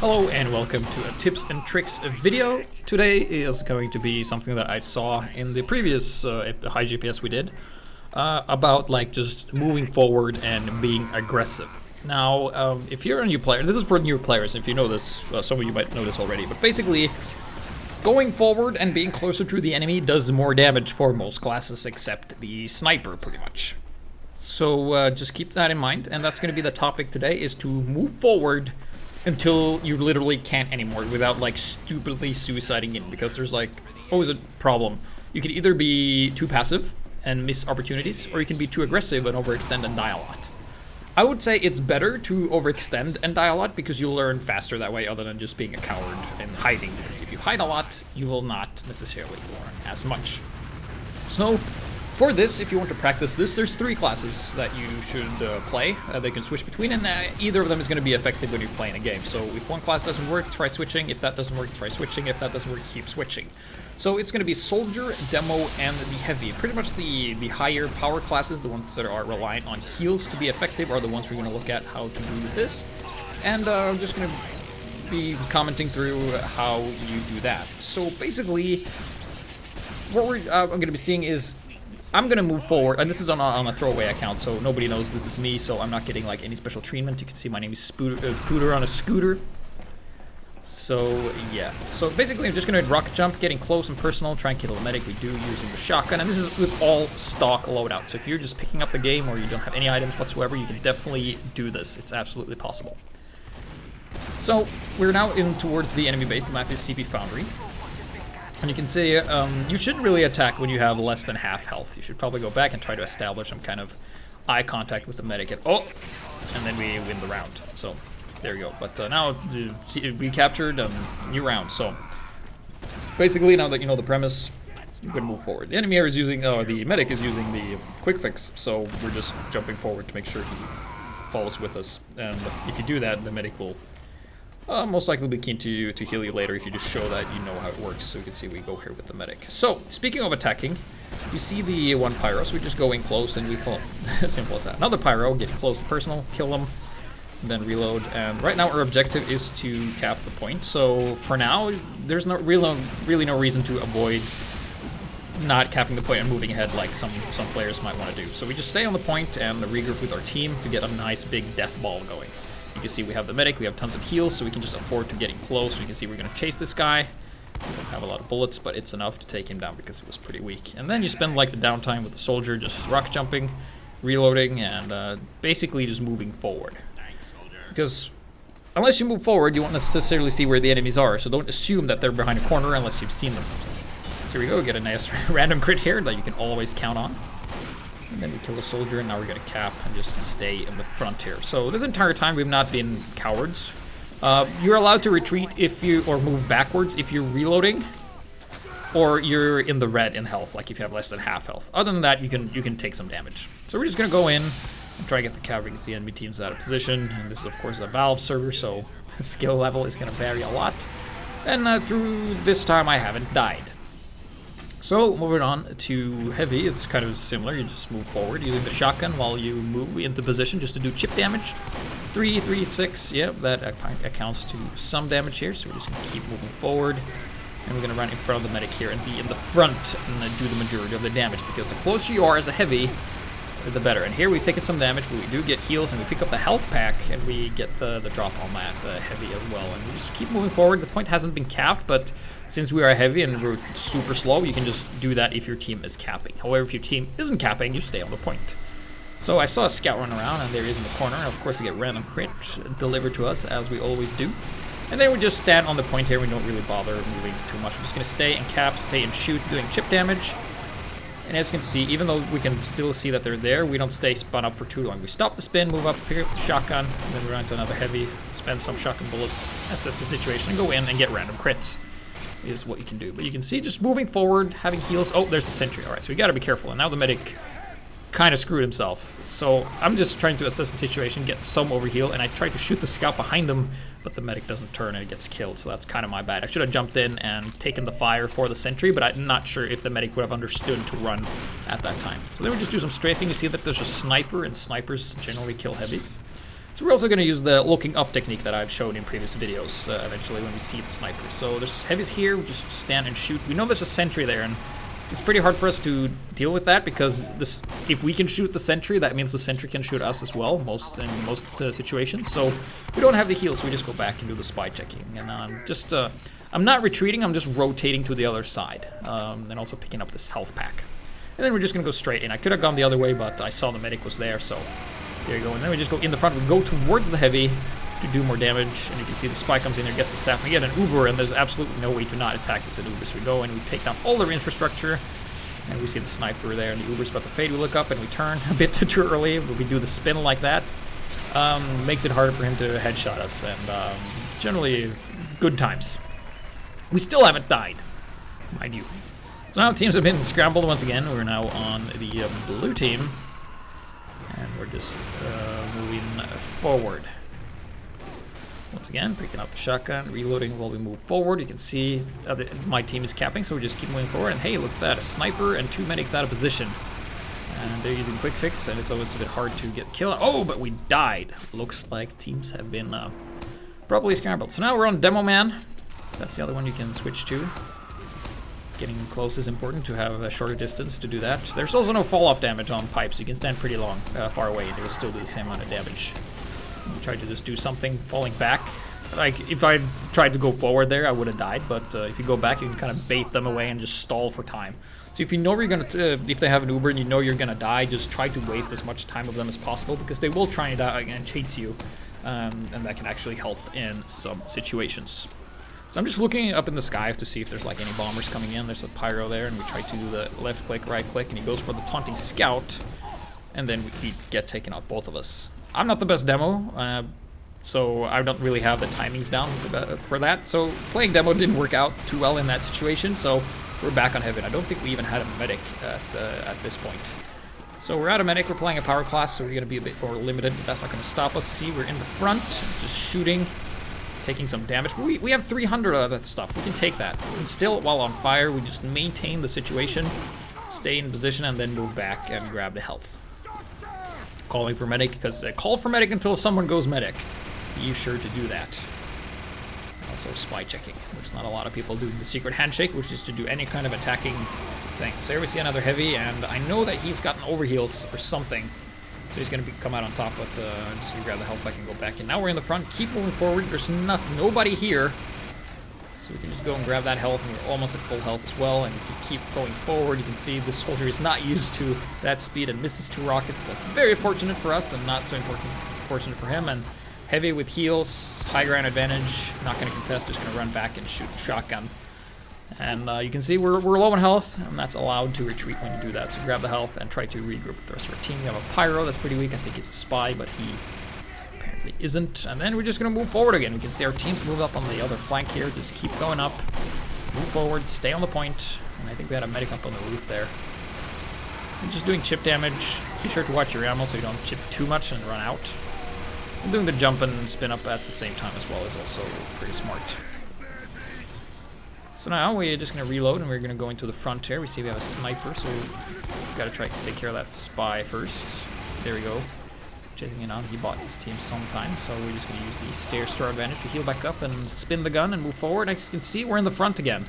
Hello and welcome to a tips and tricks video. Today is going to be something that I saw in the previous HiGPS we did about like just moving forward and being aggressive. Now, if you're a new player, this is for new players. If you know this, some of you might know this already, but basically going forward and being closer to the enemy does more damage for most classes except the sniper, pretty much. So just keep that in mind, and that's going to be the topic today, is to move forward until you literally can't anymore without like stupidly suiciding in, because there's like always a problem. You can either be too passive and miss opportunities, or you can be too aggressive and overextend and die a lot. I would say it's better to overextend and die a lot because you learn faster that way, other than just being a coward and hiding, because if you hide a lot, you will not necessarily learn as much. So for this, if you want to practice this, there's 3 classes that you should play. They can switch between, and either of them is going to be effective when you're playing a game. So if one class doesn't work, try switching. If that doesn't work, try switching. If that doesn't work, keep switching. So it's going to be Soldier, Demo, and the Heavy. Pretty much the higher power classes, the ones that are reliant on heals to be effective, are the ones we're going to look at how to do this. And I'm just going to be commenting through how you do that. So basically, what I'm going to be seeing is I'm gonna move forward, and this is on a throwaway account, so nobody knows this is me, so I'm not getting like any special treatment. You can see my name is Pooter on a scooter. So yeah, so basically I'm just gonna rocket jump, getting close and personal, try and kill a medic. We do using the shotgun, and this is with all stock loadout. So if you're just picking up the game or you don't have any items whatsoever, you can definitely do this. It's absolutely possible. So we're now in towards the enemy base. The map is CP Foundry. And you can see you shouldn't really attack when you have less than half health. You should probably go back and try to establish some kind of eye contact with the medic. And then we win the round. So there you go. But now we captured a new round. So basically, now that you know the premise, you can move forward. The enemy here is using, the medic is using the quick fix. So we're just jumping forward to make sure he follows with us. And if you do that, the medic will most likely be keen to heal you later if you just show that you know how it works. So you can see we go here with the medic. So speaking of attacking, you see the one pyro, so we just go in close and we kill him. Simple as that. Another pyro, getting close and personal, kill him, and then reload. And right now our objective is to cap the point. So for now, there's really no reason to avoid not capping the point and moving ahead like some players might want to do. So we just stay on the point and regroup with our team to get a nice big death ball going. You can see we have the medic, we have tons of heals, so we can just afford to getting close. You can see we're going to chase this guy. We don't have a lot of bullets, but it's enough to take him down because it was pretty weak. And then you spend like the downtime with the soldier just rock jumping, reloading, and basically just moving forward. Because unless you move forward, you won't necessarily see where the enemies are, so don't assume that they're behind a corner unless you've seen them. So here we go, we get a nice random crit here that you can always count on. And then we kill the soldier, and now we're going to cap and just stay in the front here. So this entire time we've not been cowards. You're allowed to retreat or move backwards if you're reloading, or you're in the red in health, like if you have less than half health. Other than that, you can take some damage. So we're just going to go in and try to get the cavalry. You can see enemy teams out of position, and this is of course a Valve server, so skill level is going to vary a lot. And through this time I haven't died. So moving on to Heavy, it's kind of similar. You just move forward using the shotgun while you move into position just to do chip damage. 3, 3, 6, yeah, that accounts to some damage here. So we're just going to keep moving forward. And we're going to run in front of the medic here and be in the front and do the majority of the damage, because the closer you are as a Heavy, the better. And here we've taken some damage, but we do get heals, and we pick up the health pack, and we get the drop on that Heavy as well. And we just keep moving forward. The point hasn't been capped, but since we are Heavy and we're super slow, you can just do that if your team is capping. However, if your team isn't capping, you stay on the point. So I saw a scout run around, and there he is in the corner. And of course, they get random crit delivered to us, as we always do. And then we just stand on the point here. We don't really bother moving too much. We're just going to stay and cap, stay and shoot, doing chip damage. And as you can see, even though we can still see that they're there, we don't stay spun up for too long. We stop the spin, move up, pick up the shotgun, and then we run to another Heavy, spend some shotgun bullets, assess the situation, and go in and get random crits, is what you can do. But you can see just moving forward, having heals. Oh, there's a sentry. All right, so we got to be careful. And now the medic kind of screwed himself. So I'm just trying to assess the situation, get some overheal, and I try to shoot the scout behind him, but the medic doesn't turn and it gets killed, so that's kind of my bad. I should have jumped in and taken the fire for the sentry, but I'm not sure if the medic would have understood to run at that time. So then we just do some strafing. You see that there's a sniper, and snipers generally kill Heavies. So we're also going to use the looking up technique that I've shown in previous videos eventually when we see the sniper. So there's heavies here, we just stand and shoot. We know there's a sentry there, and it's pretty hard for us to deal with that because if we can shoot the sentry, that means the sentry can shoot us as well, in most situations. So we don't have the heal, so we just go back and do the spy checking. And I'm not retreating, I'm just rotating to the other side, and also picking up this health pack. And then we're just going to go straight in. I could have gone the other way, but I saw the medic was there, so there you go. And then we just go in the front. We go towards the heavy to do more damage. And you can see the spy comes in there, gets the sap. We get an Uber, and there's absolutely no way to not attack with an Uber. So we go and we take down all their infrastructure. And we see the sniper there, and the Uber's about to fade. We look up and we turn a bit too early, but we do the spin like that. Makes it harder for him to headshot us. And generally, good times. We still haven't died, mind you. So now teams have been scrambled once again. We're now on the blue team. And we're just moving forward. Once again, picking up the shotgun, reloading while we move forward. You can see my team is capping, so we just keep moving forward. And hey, look at that, a sniper and 2 medics out of position. And they're using quick fix, and it's always a bit hard to get killed. Oh, but we died. Looks like teams have been properly scrambled. So now we're on Demoman. That's the other one you can switch to. Getting close is important to have a shorter distance to do that. There's also no fall-off damage on pipes. You can stand pretty far away. They will still do the same amount of damage. Try to just do something falling back. Like, if I tried to go forward there, I would have died. But if you go back, you can kind of bait them away and just stall for time. So if you know you're going to, if they have an Uber and you know you're going to die, just try to waste as much time of them as possible, because they will try and chase you. And that can actually help in some situations. So I'm just looking up in the sky to see if there's like any bombers coming in. There's a pyro there, and we try to do the left click, right click, and he goes for the taunting scout, and then we get taken out, both of us. I'm not the best demo, so I don't really have the timings down for that. So playing demo didn't work out too well in that situation, so we're back on heaven. I don't think we even had a medic at this point. So we're out of medic, we're playing a power class, so we're gonna be a bit more limited, but that's not gonna stop us. See, we're in the front, just shooting. Taking some damage, but we have 300 of that stuff. We can take that. And still, while on fire, we just maintain the situation, stay in position, and then move back and grab the health. Calling for medic, because call for medic until someone goes medic. Be sure to do that. Also spy checking. There's not a lot of people doing the secret handshake, which is to do any kind of attacking thing. So here we see another heavy, and I know that he's gotten overheals or something. So he's going to come out on top, but I'm just going to grab the health back and go back in. Now we're in the front. Keep moving forward. There's nobody here. So we can just go and grab that health, and we're almost at full health as well. And if you keep going forward, you can see this soldier is not used to that speed and misses 2 rockets. That's very fortunate for us and not so fortunate for him. And heavy with heals, high ground advantage. Not going to contest, just going to run back and shoot the shotgun. And you can see we're low on health, and that's allowed to retreat when you do that. So grab the health and try to regroup with the rest of our team. We have a pyro that's pretty weak. I think he's a spy, but he apparently isn't. And then we're just going to move forward again. We can see our teams move up on the other flank here. Just keep going up, move forward, stay on the point. And I think we had a medic up on the roof there. And just doing chip damage. Be sure to watch your ammo so you don't chip too much and run out. And doing the jump and spin up at the same time as well is also pretty smart. So now we're just going to reload, and we're going to go into the front here. We see we have a sniper, so we've got to try to take care of that spy first. There we go. Chasing it on. He bought his team sometime, so we're just going to use the stairs to our advantage to heal back up and spin the gun and move forward. As you can see, we're in the front again.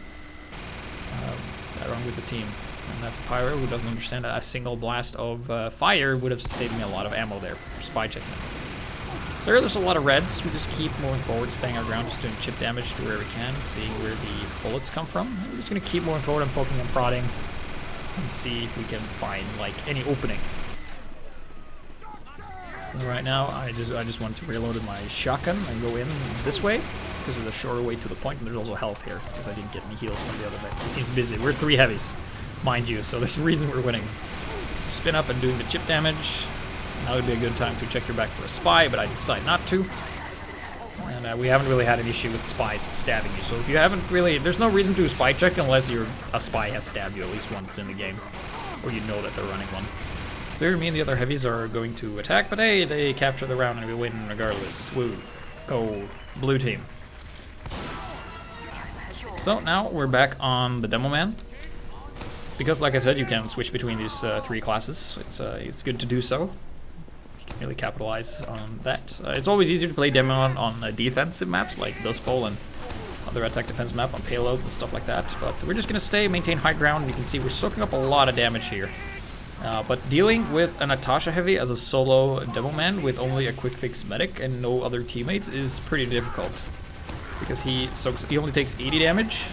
Along with the team. And that's a pyro who doesn't understand that a single blast of fire would have saved me a lot of ammo there for spy checking. So here there's a lot of reds. We just keep moving forward, staying our ground, just doing chip damage to where we can, seeing where the bullets come from. We're just going to keep moving forward and poking and prodding and see if we can find like any opening. So right now I just want to reload my shotgun and go in this way because there's a shorter way to the point, and there's also health here because I didn't get any heals from the other guy. He seems busy. We're 3 heavies, mind you, so there's a reason we're winning. Spin up and doing the chip damage. Now would be a good time to check your back for a spy, but I decide not to. And we haven't really had an issue with spies stabbing you. So if you haven't really, there's no reason to spy check unless a spy has stabbed you at least once in the game, or you know that they're running one. So here me and the other heavies are going to attack, but hey, they capture the round and we win regardless. Woo. Go blue team. So now we're back on the Demoman. Because like I said, you can switch between these 3 classes. It's good to do so. really capitalize on that. It's always easier to play Demoman on defensive maps like Dust Bowl and other attack defense map on payloads and stuff like that. But we're just gonna maintain high ground. And you can see we're soaking up a lot of damage here. But dealing with a Natasha heavy as a solo Demoman with only a quick fix medic and no other teammates is pretty difficult. Because he only takes 80 damage,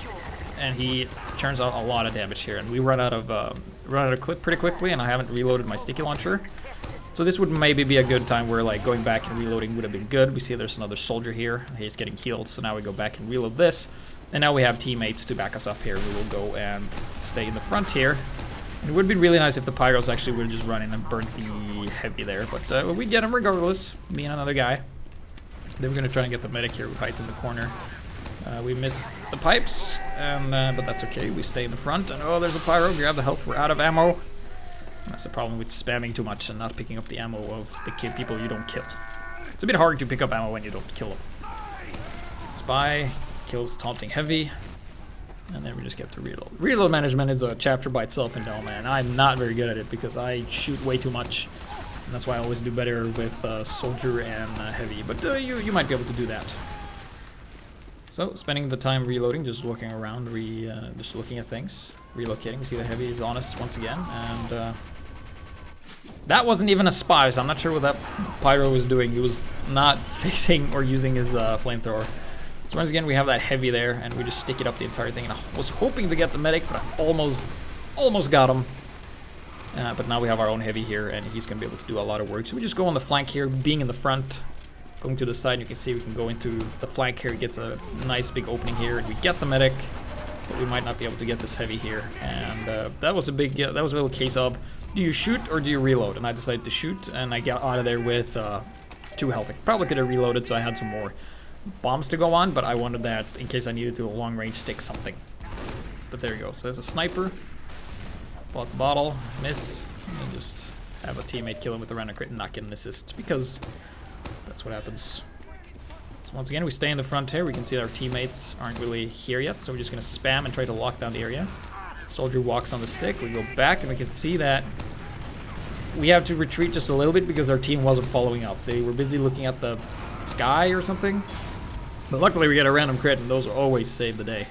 and he churns out a lot of damage here. And we run out of clip pretty quickly, and I haven't reloaded my sticky launcher. So this would maybe be a good time where like going back and reloading would have been good. We see there's another soldier here. He's getting healed, so now we go back and reload this. And now we have teammates to back us up here. We will go and stay in the front here. It would be really nice if the pyros actually would just run in and burn the heavy there, but we get him regardless, me and another guy. Then we're gonna try and get the medic here who hides in the corner. We miss the pipes, and but that's okay. We stay in the front, and oh, there's a pyro. Grab the health. We're out of ammo. And that's the problem with spamming too much and not picking up the ammo of the people you don't kill. It's a bit hard to pick up ammo when you don't kill them. Spy kills taunting heavy. And then we just get to reload. Reload management is a chapter by itself in Demoman. I'm not very good at it because I shoot way too much. And that's why I always do better with soldier and heavy. But you might be able to do that. So, spending the time reloading, just looking around, just looking at things. Relocating. We see the heavy is on us once again. And that wasn't even a spy, so I'm not sure what that pyro was doing. He was not facing or using his flamethrower. So once again, we have that heavy there, and we just stick it up the entire thing. And I was hoping to get the medic, but I almost got him. But now we have our own heavy here, and he's going to be able to do a lot of work. So we just go on the flank here, being in the front, going to the side. You can see we can go into the flank here. It gets a nice big opening here, and we get the medic. But we might not be able to get this heavy here. And that was a little case of, do you shoot or do you reload? And I decided to shoot, and I got out of there with 2 health. I probably could have reloaded, so I had some more bombs to go on, but I wanted that in case I needed to long range stick something. But there you go. So there's a sniper. Pull out the bottle, miss, and just have a teammate kill him with a random crit and not get an assist, because that's what happens. So once again, we stay in the front here. We can see that our teammates aren't really here yet, so we're just going to spam and try to lock down the area. Soldier walks on the stick. We go back, and we can see that we have to retreat just a little bit because our team wasn't following up. They were busy looking at the sky or something. But luckily we get a random crit, and those always save the day.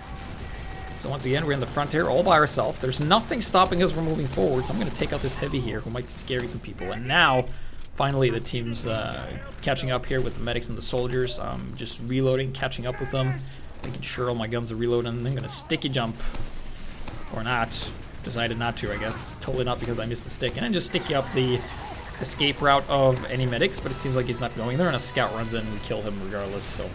So once again, we're in the front here all by ourselves. There's nothing stopping us from moving forward, so I'm going to take out this heavy here who might be scaring some people. And now, finally, the team's catching up here with the medics and the soldiers. Just reloading, catching up with them, making sure all my guns are reloading. And I'm going to sticky jump, or not. Decided not to, I guess. It's totally not because I missed the stick. And then just sticky up the escape route of any medics, but it seems like he's not going there, and a scout runs in and we kill him regardless. So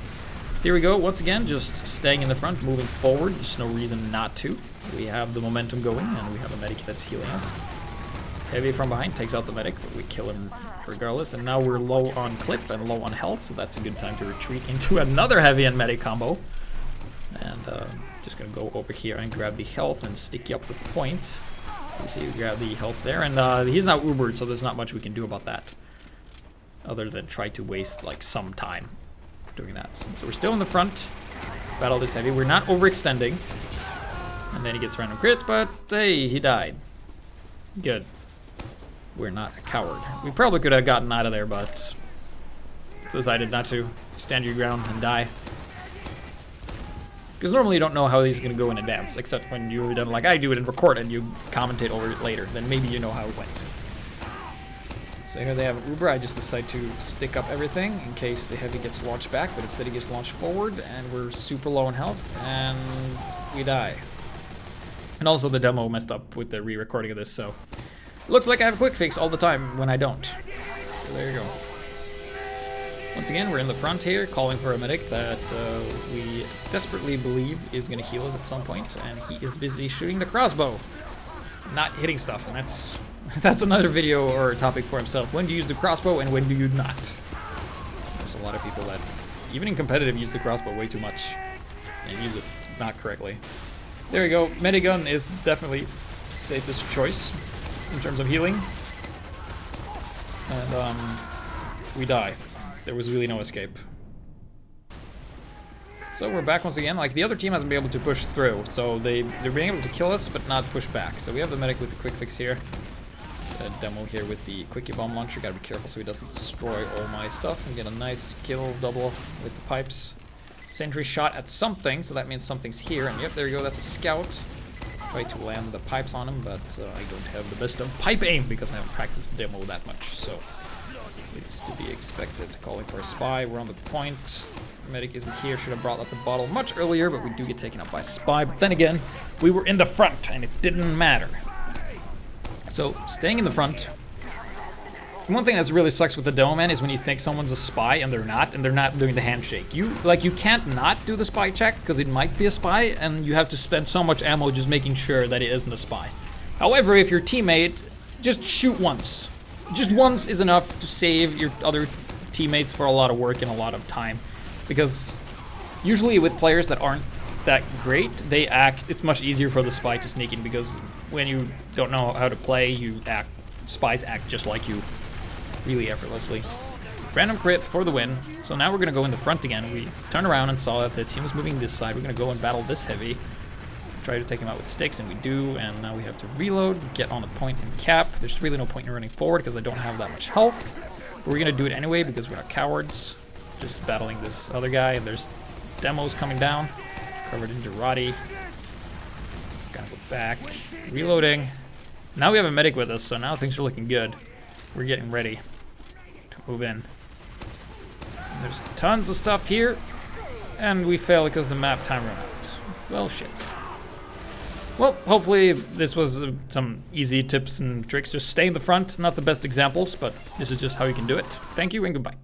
here we go, once again, just staying in the front, moving forward. There's no reason not to. We have the momentum going, and we have a medic that's healing us. Heavy from behind takes out the medic, but we kill him regardless. And now we're low on clip and low on health, so that's a good time to retreat into another heavy and medic combo. And just gonna go over here and grab the health and sticky up the point. You see, we grab the health there, and he's now Ubered, so there's not much we can do about that, other than try to waste like some time doing that. So we're still in the front, battle this heavy. We're not overextending, and then he gets random crit, but hey, he died. Good. We're not a coward. We probably could have gotten out of there, but decided not to. Stand your ground and die. Because normally you don't know how these are going to go in advance, except when you've done like I do it and record and you commentate over it later. Then maybe you know how it went. So here they have Uber. I just decide to stick up everything in case the heavy gets launched back, but instead he gets launched forward, and we're super low in health, and we die. And also the demo messed up with the re-recording of this, so it looks like I have a quick fix all the time when I don't. So there you go. Once again, we're in the front here, calling for a medic that we desperately believe is going to heal us at some point, and he is busy shooting the crossbow, not hitting stuff, and that's another video or a topic for himself. When do you use the crossbow and when do you not? There's a lot of people that, even in competitive, use the crossbow way too much and use it not correctly. There we go. Medigun is definitely the safest choice in terms of healing, and we die. There was really no escape. So we're back once again. Like, the other team hasn't been able to push through, so they're being able to kill us but not push back. So we have the medic with the quick fix here. Demo here with the quickie bomb launcher. Gotta be careful so he doesn't destroy all my stuff and get a nice kill double with the pipes. Sentry shot at something, so that means something's here. And yep, there you go, that's a scout. Try to land the pipes on him, but I don't have the best of pipe aim because I haven't practiced Demo that much, so it's to be expected. Calling for a spy, we're on the point. Medic isn't here, should have brought out the bottle much earlier, but we do get taken out by spy. But then again, we were in the front and it didn't matter. So staying in the front. One thing that really sucks with the Demoman is when you think someone's a spy and they're not doing the handshake. You can't not do the spy check because it might be a spy, and you have to spend so much ammo just making sure that it isn't a spy. However, if your teammate, just shoot once. Just once is enough to save your other teammates for a lot of work and a lot of time. Because usually with players that aren't that great, it's much easier for the spy to sneak in, because when you don't know how to play, spies act just like you, really effortlessly. Random crit for the win. So now we're gonna go in the front again. We turned around and saw that the team was moving this side. We're gonna go and battle this heavy. Try to take him out with sticks, and we do, and now we have to reload, get on the point and cap. There's really no point in running forward because I don't have that much health. But we're gonna do it anyway because we're not cowards. Just battling this other guy, and there's demos coming down. Covered in Girardi. Gotta go back. Reloading. Now we have a medic with us, so now things are looking good. We're getting ready to move in. And there's tons of stuff here, and we fail because the map time ran out. Well, shit. Well, hopefully this was some easy tips and tricks. Just stay in the front. Not the best examples, but this is just how you can do it. Thank you and goodbye.